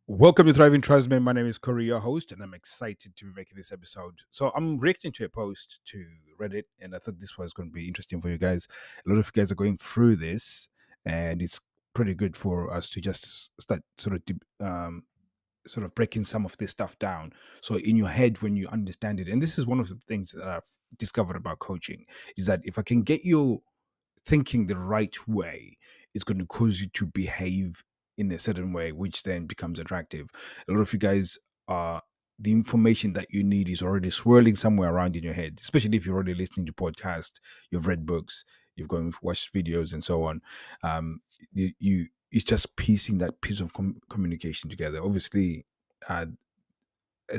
Welcome to Thriving Tribesmen. My name is Corey, your host, and I'm excited to be making this episode. So I'm reacting to a post to Reddit, and I thought this was going to be interesting for you guys. A lot of you guys are going through this, and it's pretty good for us to just start sort of breaking some of this stuff down. So in your head, when you understand it, and this is one of the things that I've discovered about coaching, is that if I can get you thinking the right way is going to cause you to behave in a certain way, which then becomes attractive. A lot of you guys are the information that you need is already swirling somewhere around in your head, especially if you're already listening to podcasts, you've read books, you've gone and watched videos and so on. You it's just piecing that piece of communication together. Obviously, uh,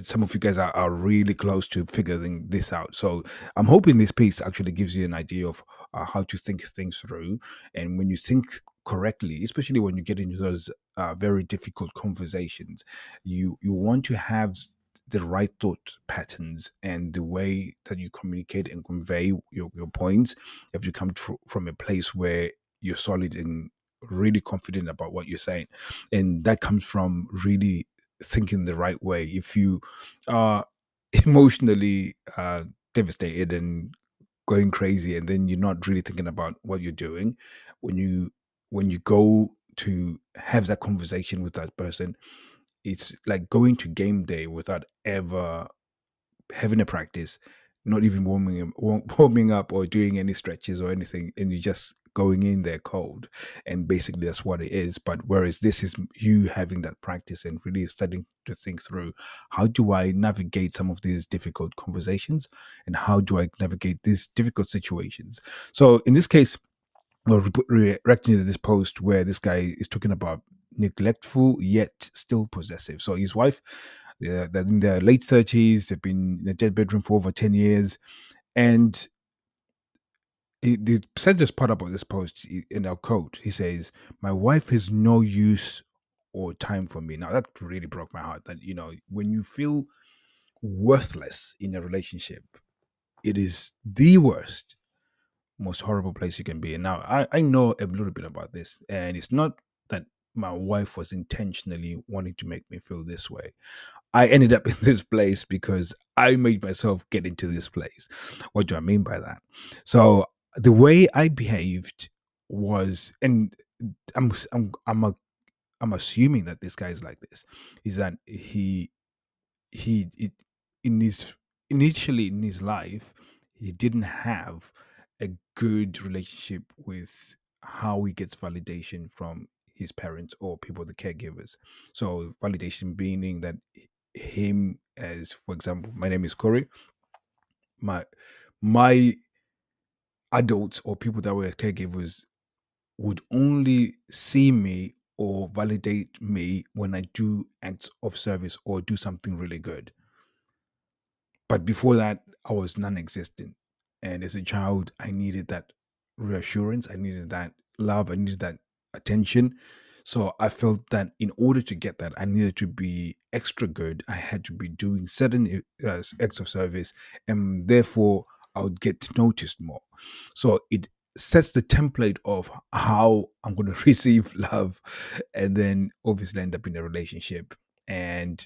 some of you guys are really close to figuring this out. So I'm hoping this piece actually gives you an idea of how to think things through. And when you think correctly, especially when you get into those very difficult conversations, you want to have the right thought patterns and the way that you communicate and convey your points. If you come from a place where you're solid and really confident about what you're saying, and that comes from really thinking the right way. If you are emotionally devastated and going crazy, and then you're not really thinking about what you're doing, when you go to have that conversation with that person, it's like going to game day without ever having a practice, not even warming up or doing any stretches or anything, and you're just going in there cold. And basically, that's what it is. But whereas this is you having that practice and really starting to think through, how do I navigate some of these difficult conversations, and how do I navigate these difficult situations? So in this case, we're reacting to this post where this guy is talking about neglectful yet still possessive. So his wife, they're in their late 30s, they've been in a dead bedroom for over 10 years. And the saddest part about this post, in our quote, he says, "My wife has no use or time for me." Now, that really broke my heart. That, when you feel worthless in a relationship, it is the worst, most horrible place you can be. And now I know a little bit about this, and it's not that my wife was intentionally wanting to make me feel this way. I ended up in this place because I made myself get into this place. What do I mean by that? So the way I behaved was, and I'm assuming that this guy is like this, is that he it, in his initially in his life, he didn't have a good relationship with how he gets validation from his parents or people, the caregivers. So validation meaning that him, as for example, my name is Corey, my my adults or people that were caregivers would only see me or validate me when I do acts of service or do something really good. But before that, I was non-existent. And as a child, I needed that reassurance. I needed that love. I needed that attention. So I felt that in order to get that, I needed to be extra good. I had to be doing certain acts of service, and therefore I would get noticed more. So it sets the template of how I'm going to receive love, and then obviously end up in a relationship. And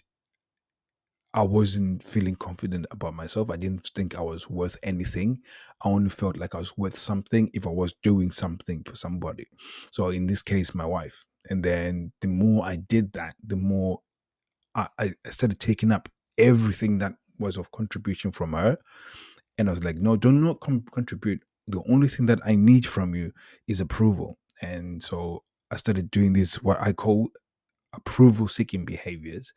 I wasn't feeling confident about myself. I didn't think I was worth anything. I only felt like I was worth something if I was doing something for somebody. So in this case, my wife. And then the more I did that, the more I started taking up everything that was of contribution from her. And I was like, no, do not contribute. The only thing that I need from you is approval. And so I started doing this, what I call approval seeking behaviors,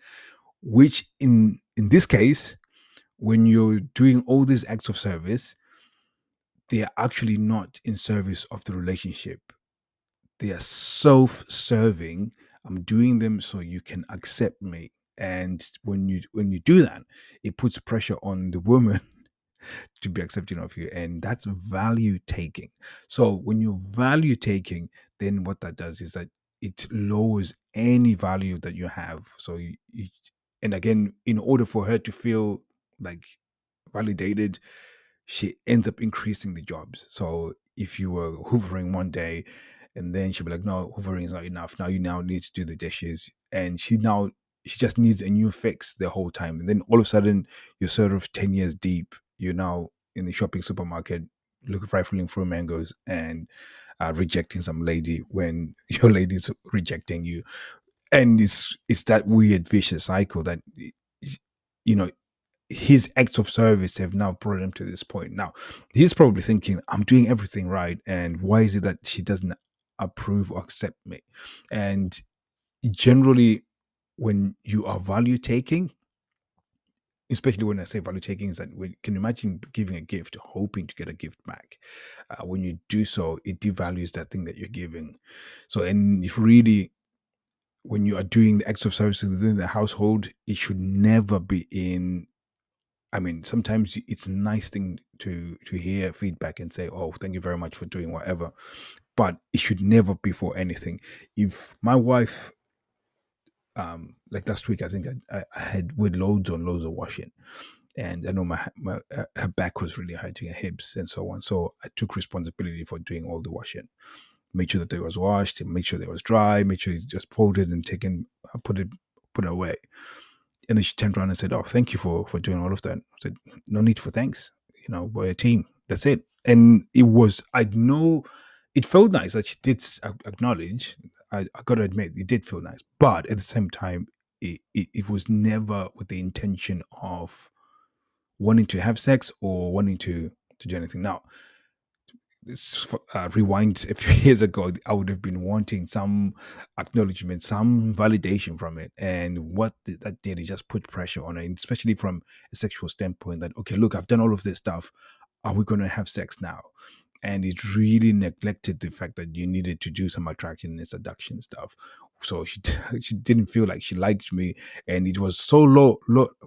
which in this case, when you're doing all these acts of service, they are actually not in service of the relationship. They are self-serving. I'm doing them so you can accept me. And when you do that, it puts pressure on the woman to be accepting of you, and that's value taking. So when you're value taking, then what that does is that it lowers any value that you have. So and again, in order for her to feel like validated, she ends up increasing the jobs. So if you were hoovering one day, and then she'll be like, no, hoovering is not enough, now you now need to do the dishes, and she now she just needs a new fix the whole time. And then all of a sudden, you're sort of 10 years deep. You're now in the shopping supermarket, looking, rifling through mangoes and rejecting some lady when your lady's rejecting you. And it's that weird vicious cycle that, you know, his acts of service have now brought him to this point. Now, he's probably thinking, I'm doing everything right. And why is it that she doesn't approve or accept me? And generally, when you are value taking, especially when I say value taking, is that when can you imagine giving a gift, hoping to get a gift back. When you do so, it devalues that thing that you're giving. So, and if really, when you are doing the acts of service within the household, it should never be in. I mean, sometimes it's a nice thing to hear feedback and say, "Oh, thank you very much for doing whatever," but it should never be for anything. If my wife, like last week, I think I had with loads on loads of washing, and I know my her back was really hurting, her hips and so on. So I took responsibility for doing all the washing, made sure that it was washed, made sure that it was dry, made sure it just folded and taken, put it away. And then she turned around and said, "Oh, thank you for doing all of that." I said, "No need for thanks. You know, we're a team. That's it." And it was, I know, it felt nice that she did acknowledge. I got to admit, it did feel nice. But at the same time, it was never with the intention of wanting to have sex or wanting to do anything. Now, rewind a few years ago, I would have been wanting some acknowledgement, some validation from it. And what that did is just put pressure on it, especially from a sexual standpoint that, okay, look, I've done all of this stuff. Are we going to have sex now? And it really neglected the fact that you needed to do some attraction and seduction stuff. So she she didn't feel like she liked me, and it was so low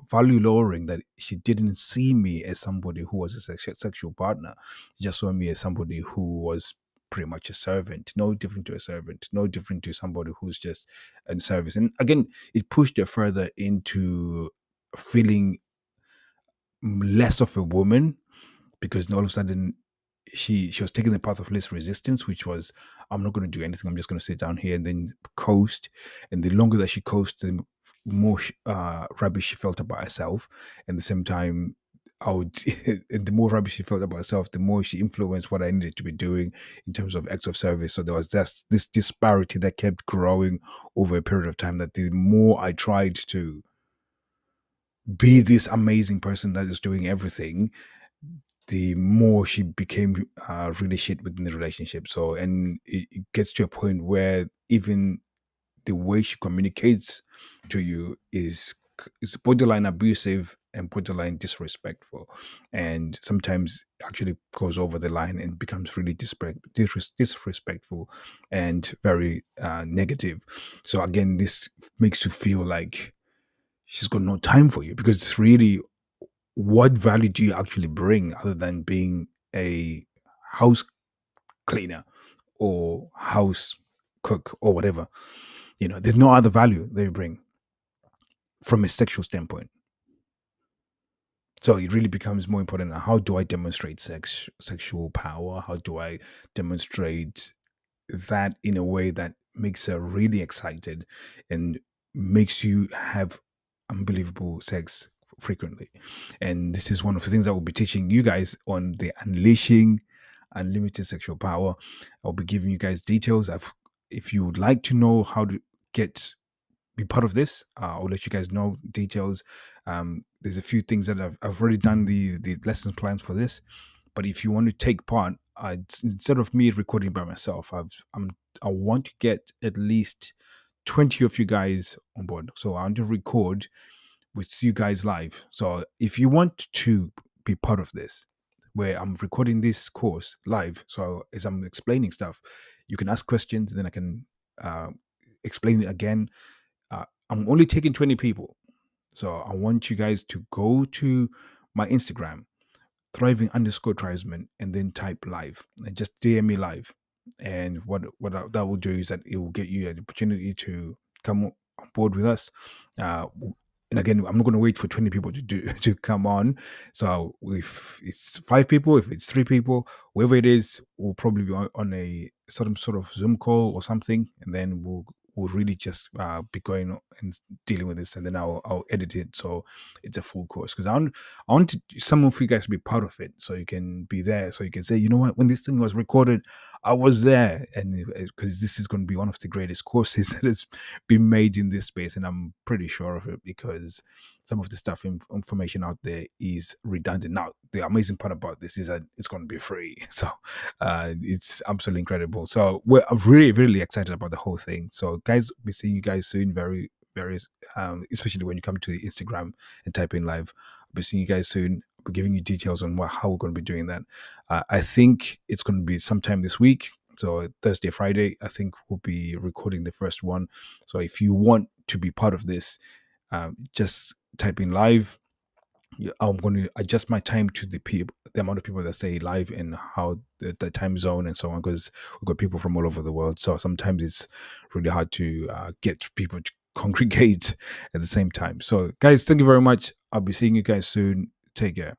value lowering that she didn't see me as somebody who was a sexual partner. She just saw me as somebody who was pretty much a servant, no different to a servant, no different to somebody who's just in service. And again, it pushed her further into feeling less of a woman, because all of a sudden she was taking the path of least resistance, which was, I'm not going to do anything. I'm just going to sit down here and then coast. And the longer that she coasted, the more rubbish she felt about herself. And at the same time, I would, the more rubbish she felt about herself, the more she influenced what I needed to be doing in terms of acts of service. So there was this disparity that kept growing over a period of time. That the more I tried to be this amazing person that is doing everything, the more she became really shit within the relationship. So, and it gets to a point where even the way she communicates to you is borderline abusive and borderline disrespectful, and sometimes actually goes over the line and becomes really disrespectful and very negative. So again, this makes you feel like she's got no time for you, because it's really, what value do you actually bring other than being a house cleaner or house cook or whatever? You know, there's no other value they bring from a sexual standpoint. So it really becomes more important. How do I demonstrate sexual power? How do I demonstrate that in a way that makes her really excited and makes you have unbelievable sex frequently? And this is one of the things I will be teaching you guys on the Unleashing Unlimited Sexual Power. I'll be giving you guys details. If you would like to know how to get be part of this, I'll let you guys know details. There's a few things that I've already done the lesson plans for this, but if you want to take part, instead of me recording by myself, I want to get at least 20 of you guys on board. So I want to record with you guys live. So if you want to be part of this, where I'm recording this course live, so as I'm explaining stuff, you can ask questions, and then I can explain it again. I'm only taking 20 people. So I want you guys to go to my Instagram, thriving_tribesman, and then type live and just DM me live. And that will do is that it will get you an opportunity to come on board with us. And again, I'm not going to wait for 20 people to come on. So if it's 5 people, if it's 3 people, whoever it is, we'll probably be on a sort of Zoom call or something, and then we'll will really just be going and dealing with this, and then I'll edit it so it's a full course. Because I want some of you guys to be part of it, so you can be there, so you can say, you know what, when this thing was recorded, I was there, and because this is going to be one of the greatest courses that has been made in this space, and I'm pretty sure of it, because some of the stuff information out there is redundant. Now, the amazing part about this is that it's going to be free, so it's absolutely incredible. So I'm really, really excited about the whole thing. So, guys, we'll be seeing you guys soon. Very, especially when you come to the Instagram and type in live. I'll be seeing you guys soon. I'll be giving you details on how we're going to be doing that. I think it's going to be sometime this week. So Thursday, Friday, I think we'll be recording the first one. So if you want to be part of this, just type in live. I'm going to adjust my time to the amount of people that say live, and how the time zone and so on, because we've got people from all over the world. So sometimes it's really hard to get people to congregate at the same time. So, guys, thank you very much. I'll be seeing you guys soon. Take care.